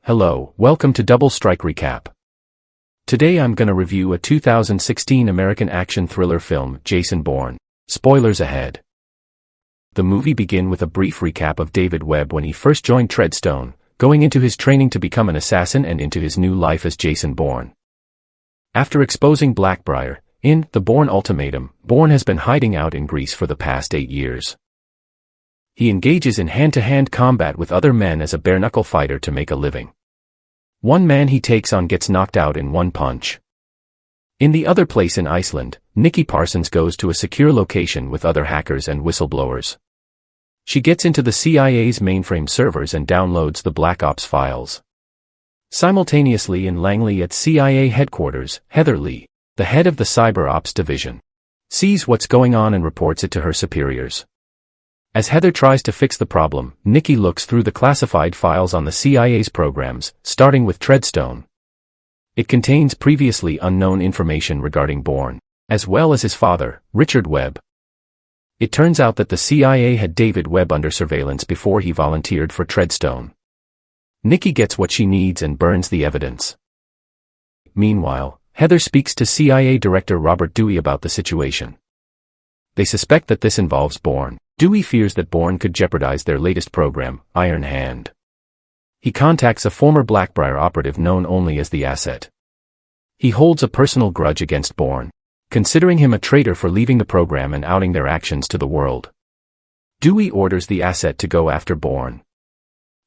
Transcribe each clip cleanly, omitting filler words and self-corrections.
Hello, welcome to Double Strike Recap. Today I'm gonna review a 2016 American action thriller film, Jason Bourne. Spoilers ahead. The movie begins with a brief recap of David Webb when he first joined Treadstone, going into his training to become an assassin and into his new life as Jason Bourne. After exposing Blackbriar, in The Bourne Ultimatum, Bourne has been hiding out in Greece for the past 8 years. He engages in hand-to-hand combat with other men as a bare-knuckle fighter to make a living. One man he takes on gets knocked out in one punch. In the other place in Iceland, Nikki Parsons goes to a secure location with other hackers and whistleblowers. She gets into the CIA's mainframe servers and downloads the Black Ops files. Simultaneously in Langley at CIA headquarters, Heather Lee, the head of the Cyber Ops division, sees what's going on and reports it to her superiors. As Heather tries to fix the problem, Nikki looks through the classified files on the CIA's programs, starting with Treadstone. It contains previously unknown information regarding Bourne, as well as his father, Richard Webb. It turns out that the CIA had David Webb under surveillance before he volunteered for Treadstone. Nikki gets what she needs and burns the evidence. Meanwhile, Heather speaks to CIA Director Robert Dewey about the situation. They suspect that this involves Bourne. Dewey fears that Bourne could jeopardize their latest program, Iron Hand. He contacts a former Blackbriar operative known only as the Asset. He holds a personal grudge against Bourne, considering him a traitor for leaving the program and outing their actions to the world. Dewey orders the Asset to go after Bourne.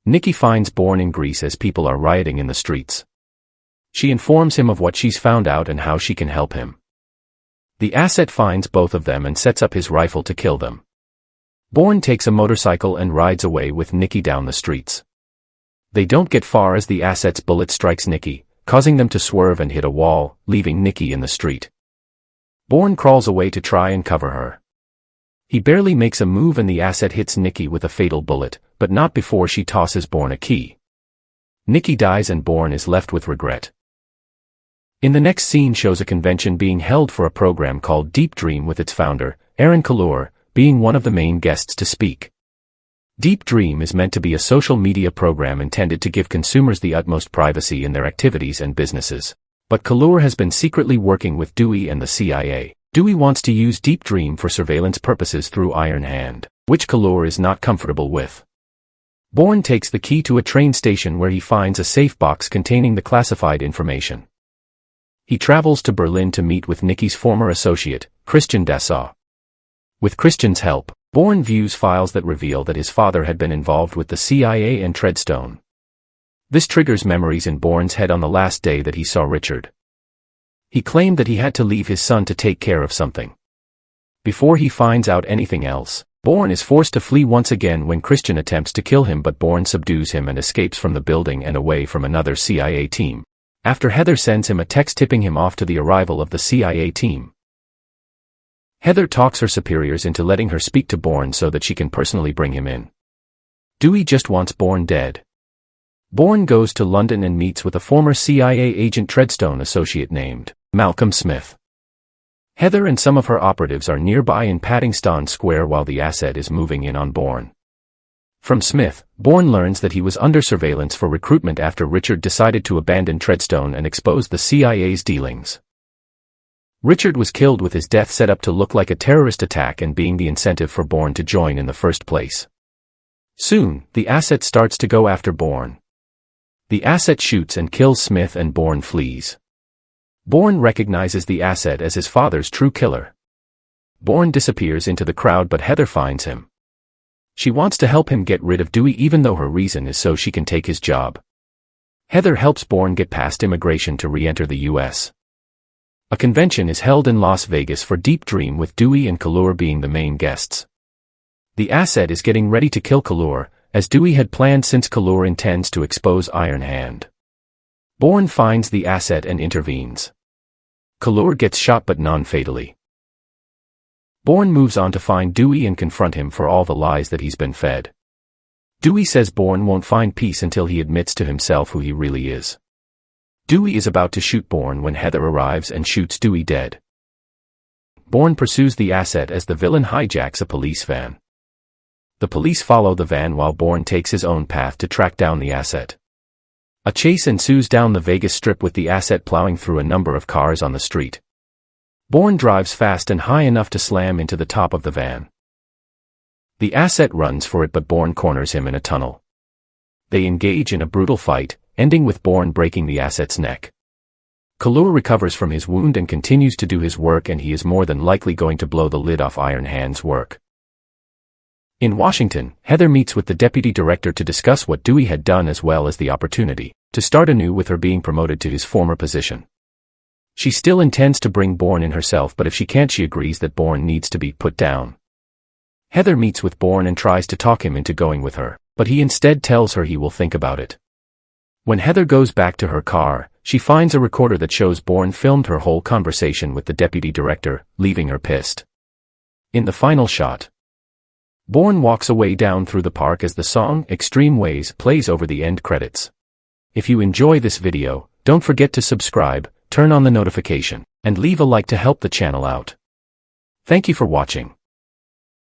Nikki finds Bourne in Greece as people are rioting in the streets. She informs him of what she's found out and how she can help him. The Asset finds both of them and sets up his rifle to kill them. Bourne takes a motorcycle and rides away with Nikki down the streets. They don't get far as the Asset's bullet strikes Nikki, causing them to swerve and hit a wall, leaving Nikki in the street. Bourne crawls away to try and cover her. He barely makes a move and the Asset hits Nikki with a fatal bullet, but not before she tosses Bourne a key. Nikki dies and Bourne is left with regret. In the next scene shows a convention being held for a program called Deep Dream with its founder, Aaron Kallur, being one of the main guests to speak. Deep Dream is meant to be a social media program intended to give consumers the utmost privacy in their activities and businesses. But Kallur has been secretly working with Dewey and the CIA. Dewey wants to use Deep Dream for surveillance purposes through Iron Hand, which Kallur is not comfortable with. Bourne takes the key to a train station where he finds a safe box containing the classified information. He travels to Berlin to meet with Nikki's former associate, Christian Dassaw. With Christian's help, Bourne views files that reveal that his father had been involved with the CIA and Treadstone. This triggers memories in Bourne's head on the last day that he saw Richard. He claimed that he had to leave his son to take care of something. Before he finds out anything else, Bourne is forced to flee once again when Christian attempts to kill him, but Bourne subdues him and escapes from the building and away from another CIA team, after Heather sends him a text tipping him off to the arrival of the CIA team. Heather talks her superiors into letting her speak to Bourne so that she can personally bring him in. Dewey just wants Bourne dead. Bourne goes to London and meets with a former CIA agent Treadstone associate named Malcolm Smith. Heather and some of her operatives are nearby in Paddington Square while the Asset is moving in on Bourne. From Smith, Bourne learns that he was under surveillance for recruitment after Richard decided to abandon Treadstone and expose the CIA's dealings. Richard was killed with his death set up to look like a terrorist attack and being the incentive for Bourne to join in the first place. Soon, the Asset starts to go after Bourne. The Asset shoots and kills Smith and Bourne flees. Bourne recognizes the Asset as his father's true killer. Bourne disappears into the crowd but Heather finds him. She wants to help him get rid of Dewey even though her reason is so she can take his job. Heather helps Bourne get past immigration to re-enter the US. A convention is held in Las Vegas for Deep Dream with Dewey and Kallur being the main guests. The Asset is getting ready to kill Kallur, as Dewey had planned since Kallur intends to expose Iron Hand. Bourne finds the Asset and intervenes. Kallur gets shot but non-fatally. Bourne moves on to find Dewey and confront him for all the lies that he's been fed. Dewey says Bourne won't find peace until he admits to himself who he really is. Dewey is about to shoot Bourne when Heather arrives and shoots Dewey dead. Bourne pursues the Asset as the villain hijacks a police van. The police follow the van while Bourne takes his own path to track down the Asset. A chase ensues down the Vegas Strip with the asset plowing through a number of cars on the street. Bourne drives fast and high enough to slam into the top of the van. The asset runs for it, but Bourne corners him in a tunnel. They engage in a brutal fight, ending with Bourne breaking the asset's neck. Kahlua recovers from his wound and continues to do his work, and he is more than likely going to blow the lid off Iron Hand's work. In Washington, Heather meets with the deputy director to discuss what Dewey had done as well as the opportunity to start anew with her being promoted to his former position. She still intends to bring Bourne in herself, but if she can't, she agrees that Bourne needs to be put down. Heather meets with Bourne and tries to talk him into going with her, but he instead tells her he will think about it. When Heather goes back to her car, she finds a recorder that shows Bourne filmed her whole conversation with the deputy director, leaving her pissed. In the final shot, Bourne walks away down through the park as the song Extreme Ways plays over the end credits. If you enjoy this video, don't forget to subscribe, turn on the notification, and leave a like to help the channel out. Thank you for watching.